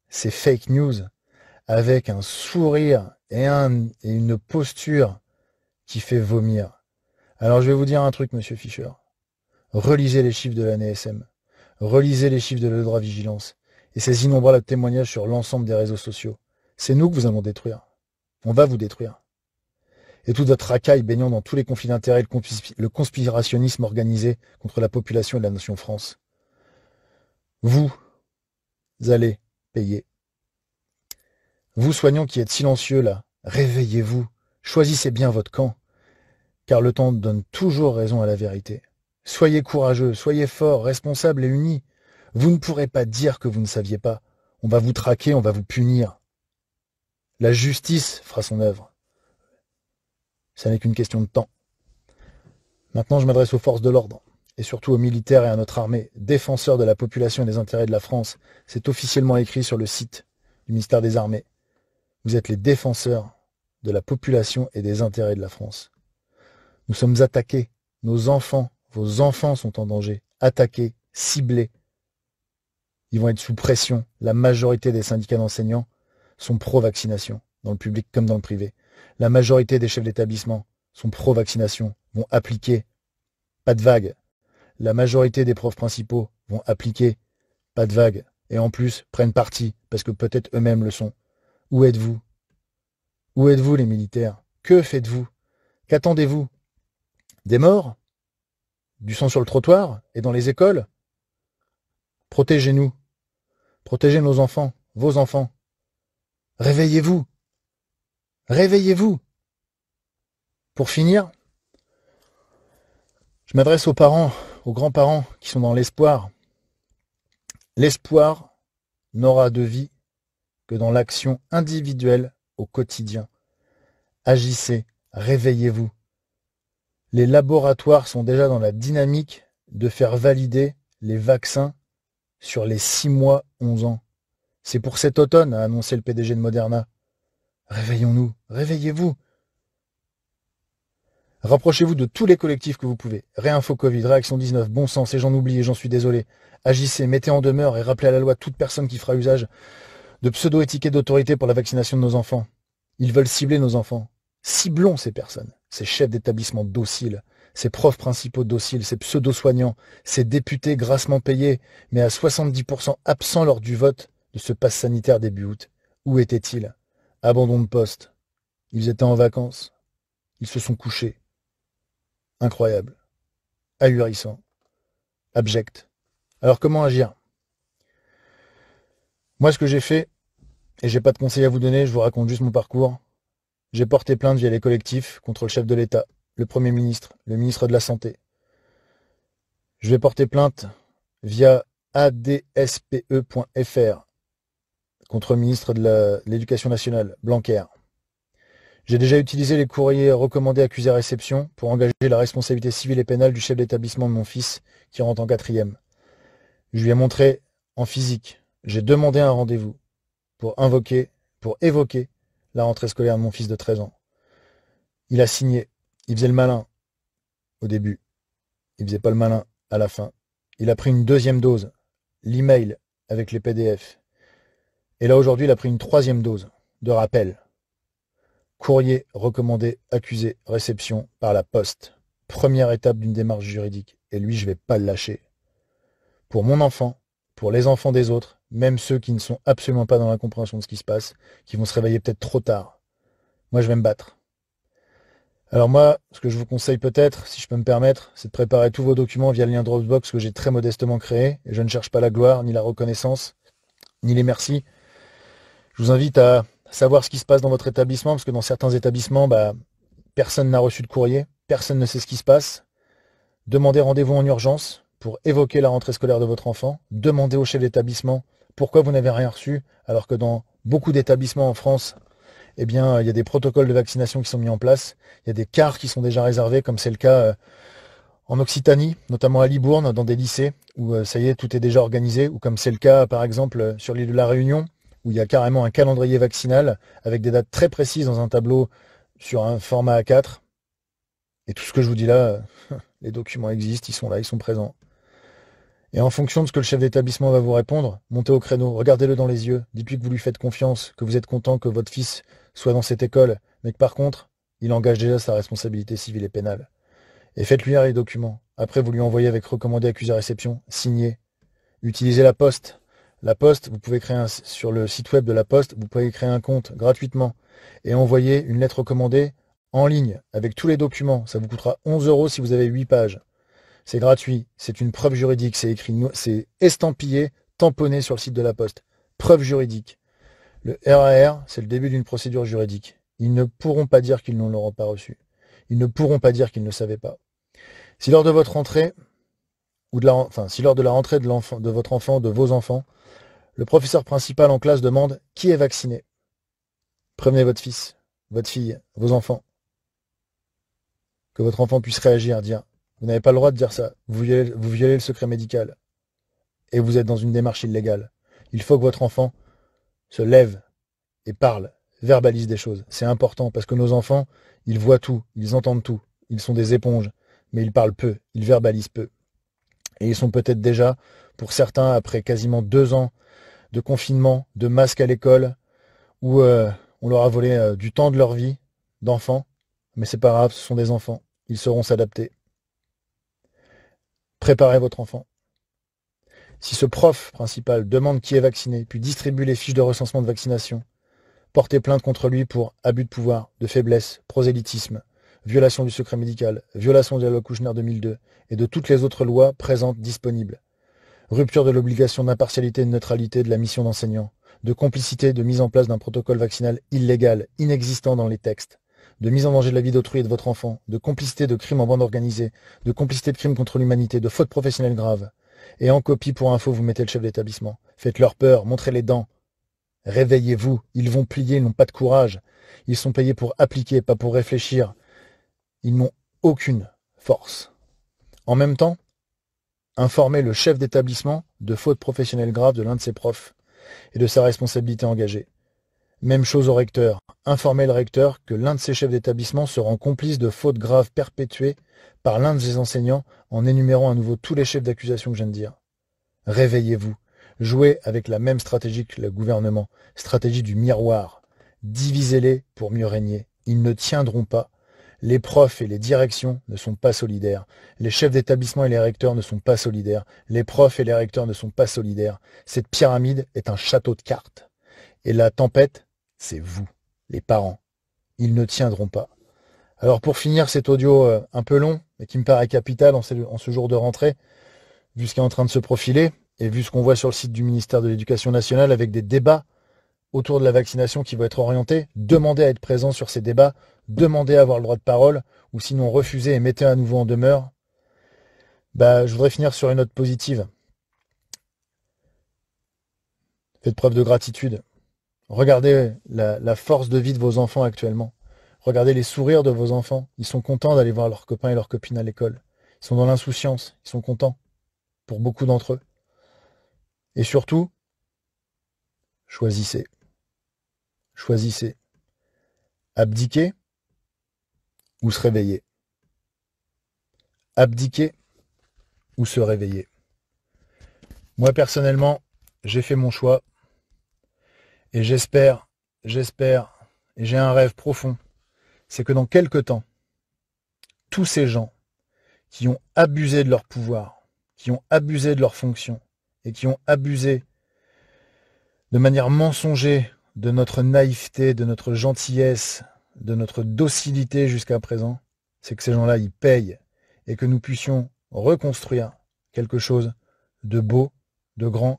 ces fake news avec un sourire et une posture qui fait vomir. Alors je vais vous dire un truc, monsieur Fischer. Relisez les chiffres de la NSM. Relisez les chiffres de l'Eudra-Vigilance et ces innombrables témoignages sur l'ensemble des réseaux sociaux. C'est nous que vous allons détruire. On va vous détruire. Et toute votre racaille baignant dans tous les conflits d'intérêts et le conspirationnisme organisé contre la population et la nation France. Vous allez payer. Vous, soignants qui êtes silencieux là, réveillez-vous. Choisissez bien votre camp, car le temps donne toujours raison à la vérité. Soyez courageux, soyez forts, responsables et unis. Vous ne pourrez pas dire que vous ne saviez pas. On va vous traquer, on va vous punir. La justice fera son œuvre. Ça n'est qu'une question de temps. Maintenant, je m'adresse aux forces de l'ordre, et surtout aux militaires et à notre armée, défenseurs de la population et des intérêts de la France. C'est officiellement écrit sur le site du ministère des Armées. Vous êtes les défenseurs de la population et des intérêts de la France. Nous sommes attaqués. Nos enfants, vos enfants sont en danger. Attaqués, ciblés. Ils vont être sous pression. La majorité des syndicats d'enseignants sont pro-vaccination, dans le public comme dans le privé. La majorité des chefs d'établissement sont pro-vaccination, vont appliquer. Pas de vague. La majorité des profs principaux vont appliquer. Pas de vague. Et en plus, prennent parti, parce que peut-être eux-mêmes le sont. Où êtes-vous? Où êtes-vous les militaires? Que faites-vous? Qu'attendez-vous? Des morts? Du sang sur le trottoir? Et dans les écoles? Protégez-nous. Protégez nos enfants, vos enfants. Réveillez-vous. Réveillez-vous. Pour finir, je m'adresse aux parents, aux grands-parents qui sont dans l'espoir. L'espoir n'aura de vie que dans l'action individuelle au quotidien. Agissez, réveillez-vous. Les laboratoires sont déjà dans la dynamique de faire valider les vaccins sur les 6 mois, 11 ans. C'est pour cet automne, a annoncé le PDG de Moderna. Réveillons-nous, réveillez-vous. Rapprochez-vous de tous les collectifs que vous pouvez. Réinfo Covid, Réaction 19, Bon Sens, et j'en oublie et j'en suis désolé. Agissez, mettez en demeure et rappelez à la loi toute personne qui fera usage de pseudo-étiquettes d'autorité pour la vaccination de nos enfants. Ils veulent cibler nos enfants. Ciblons ces personnes, ces chefs d'établissement dociles, ces profs principaux dociles, ces pseudo-soignants, ces députés grassement payés, mais à 70% absents lors du vote de ce pass sanitaire début août. Où étaient-ils? Abandon de poste. Ils étaient en vacances. Ils se sont couchés. Incroyable. Ahurissant. Abject. Alors comment agir? Moi, ce que j'ai fait, et j'ai pas de conseils à vous donner, je vous raconte juste mon parcours. J'ai porté plainte via les collectifs contre le chef de l'État, le Premier ministre, le ministre de la Santé. Je vais porter plainte via adspe.fr contre le ministre de l'Éducation nationale, Blanquer. J'ai déjà utilisé les courriers recommandés accusés à réception pour engager la responsabilité civile et pénale du chef d'établissement de mon fils qui rentre en 4e. Je lui ai montré en physique. J'ai demandé un rendez-vous pour évoquer la rentrée scolaire de mon fils de 13 ans. Il a signé. Il faisait le malin au début. Il faisait pas le malin à la fin. Il a pris une 2e dose, l'email avec les PDF. Et là aujourd'hui, il a pris une 3e dose de rappel. Courrier recommandé, accusé, réception par la poste. Première étape d'une démarche juridique. Et lui, je vais pas le lâcher. Pour mon enfant, pour les enfants des autres, même ceux qui ne sont absolument pas dans la compréhension de ce qui se passe, qui vont se réveiller peut-être trop tard. Moi, je vais me battre. Alors moi, ce que je vous conseille peut-être, si je peux me permettre, c'est de préparer tous vos documents via le lien Dropbox que j'ai très modestement créé. Et je ne cherche pas la gloire, ni la reconnaissance, ni les merci. Je vous invite à savoir ce qui se passe dans votre établissement, parce que dans certains établissements, personne n'a reçu de courrier, personne ne sait ce qui se passe. Demandez rendez-vous en urgence pour évoquer la rentrée scolaire de votre enfant. Demandez au chef d'établissement pourquoi vous n'avez rien reçu, alors que dans beaucoup d'établissements en France, il y a des protocoles de vaccination qui sont mis en place. Il y a des cars qui sont déjà réservés, comme c'est le cas en Occitanie, notamment à Libourne, dans des lycées, où ça y est, tout est déjà organisé, ou comme c'est le cas, par exemple, sur l'île de la Réunion, où il y a carrément un calendrier vaccinal, avec des dates très précises dans un tableau sur un format A4. Et tout ce que je vous dis là, les documents existent, ils sont là, ils sont présents. Et en fonction de ce que le chef d'établissement va vous répondre, montez au créneau, regardez-le dans les yeux, dites-lui que vous lui faites confiance, que vous êtes content que votre fils soit dans cette école, mais que par contre, il engage déjà sa responsabilité civile et pénale. Et faites-lui lire les documents. Après, vous lui envoyez avec recommandé accusé réception, signé. Utilisez la poste. La poste, vous pouvez créer sur le site web de la poste, vous pouvez créer un compte gratuitement et envoyer une lettre recommandée en ligne avec tous les documents. Ça vous coûtera 11 € si vous avez 8 pages. C'est gratuit, c'est une preuve juridique, c'est écrit, c'est estampillé, tamponné sur le site de la Poste. Preuve juridique. Le RAR, c'est le début d'une procédure juridique. Ils ne pourront pas dire qu'ils ne l'auront pas reçu. Ils ne pourront pas dire qu'ils ne savaient pas. Si lors de votre rentrée, si lors de la rentrée de votre enfant, de vos enfants, le professeur principal en classe demande qui est vacciné, prévenez votre fils, votre fille, vos enfants. Que votre enfant puisse réagir, dire vous n'avez pas le droit de dire ça. Vous violez le secret médical. Et vous êtes dans une démarche illégale. Il faut que votre enfant se lève et parle, verbalise des choses. C'est important parce que nos enfants, ils voient tout, ils entendent tout. Ils sont des éponges, mais ils parlent peu, ils verbalisent peu. Et ils sont peut-être déjà, pour certains, après quasiment 2 ans de confinement, de masque à l'école, où on leur a volé du temps de leur vie d'enfants. Mais c'est pas grave, ce sont des enfants. Ils sauront s'adapter. Préparez votre enfant. Si ce prof principal demande qui est vacciné, puis distribue les fiches de recensement de vaccination, portez plainte contre lui pour abus de pouvoir, de faiblesse, prosélytisme, violation du secret médical, violation de la loi Kouchner 2002 et de toutes les autres lois présentes disponibles. Rupture de l'obligation d'impartialité et de neutralité de la mission d'enseignant, de complicité de mise en place d'un protocole vaccinal illégal, inexistant dans les textes, de mise en danger de la vie d'autrui et de votre enfant, de complicité de crimes en bande organisée, de complicité de crimes contre l'humanité, de fautes professionnelles graves. Et en copie pour info, vous mettez le chef d'établissement. Faites-leur peur, montrez les dents. Réveillez-vous, ils vont plier, ils n'ont pas de courage. Ils sont payés pour appliquer, pas pour réfléchir. Ils n'ont aucune force. En même temps, informez le chef d'établissement de fautes professionnelles graves de l'un de ses profs et de sa responsabilité engagée. Même chose au recteur. Informer le recteur que l'un de ses chefs d'établissement se rend complice de fautes graves perpétuées par l'un de ses enseignants en énumérant à nouveau tous les chefs d'accusation que je viens de dire. Réveillez-vous. Jouez avec la même stratégie que le gouvernement. Stratégie du miroir. Divisez-les pour mieux régner. Ils ne tiendront pas. Les profs et les directions ne sont pas solidaires. Les chefs d'établissement et les recteurs ne sont pas solidaires. Les profs et les recteurs ne sont pas solidaires. Cette pyramide est un château de cartes. Et la tempête, c'est vous, les parents. Ils ne tiendront pas. Alors pour finir cet audio un peu long, mais qui me paraît capital en ce jour de rentrée, vu ce qui est en train de se profiler, et vu ce qu'on voit sur le site du ministère de l'Éducation nationale avec des débats autour de la vaccination qui vont être orientés, demandez à être présent sur ces débats, demandez à avoir le droit de parole, ou sinon refusez et mettez à nouveau en demeure. Je voudrais finir sur une note positive. Faites preuve de gratitude. Regardez la force de vie de vos enfants actuellement. Regardez les sourires de vos enfants. Ils sont contents d'aller voir leurs copains et leurs copines à l'école. Ils sont dans l'insouciance. Ils sont contents. Pour beaucoup d'entre eux. Et surtout, choisissez. Choisissez. Abdiquer ou se réveiller. Abdiquer ou se réveiller. Moi, personnellement, j'ai fait mon choix. Et j'espère, et j'ai un rêve profond, c'est que dans quelques temps, tous ces gens qui ont abusé de leur pouvoir, qui ont abusé de leur fonction, et qui ont abusé de manière mensonger de notre naïveté, de notre gentillesse, de notre docilité jusqu'à présent, c'est que ces gens-là, ils payent, et que nous puissions reconstruire quelque chose de beau, de grand.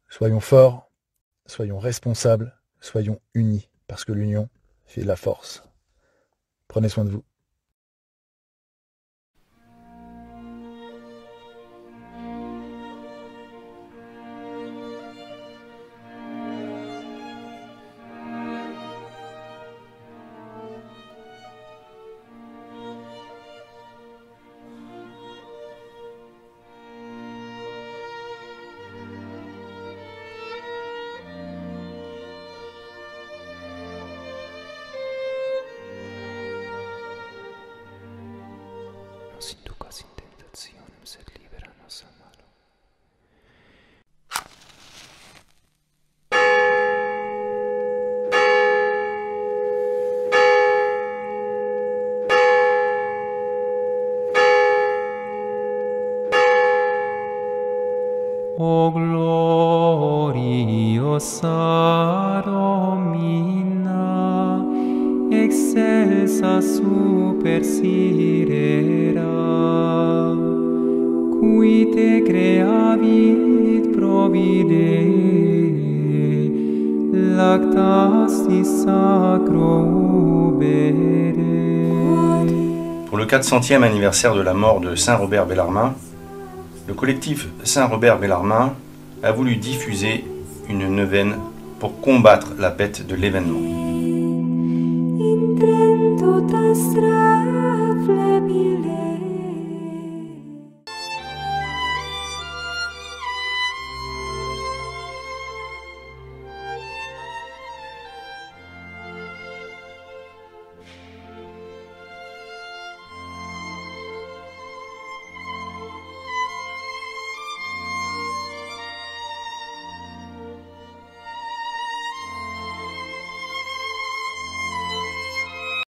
Soyons forts. Soyons responsables, soyons unis, parce que l'union fait la force. Prenez soin de vous. Nos inducas in tentationem, sed libera nos a malo. O gloriosa Domina, excelsa super sirera, qui te creavit provide, lactasti sacro ubere. Pour le 400e anniversaire de la mort de Saint Robert Bellarmin, le collectif Saint Robert Bellarmin a voulu diffuser une neuvaine pour combattre la pète de l'événement. In Trento t'astra flebile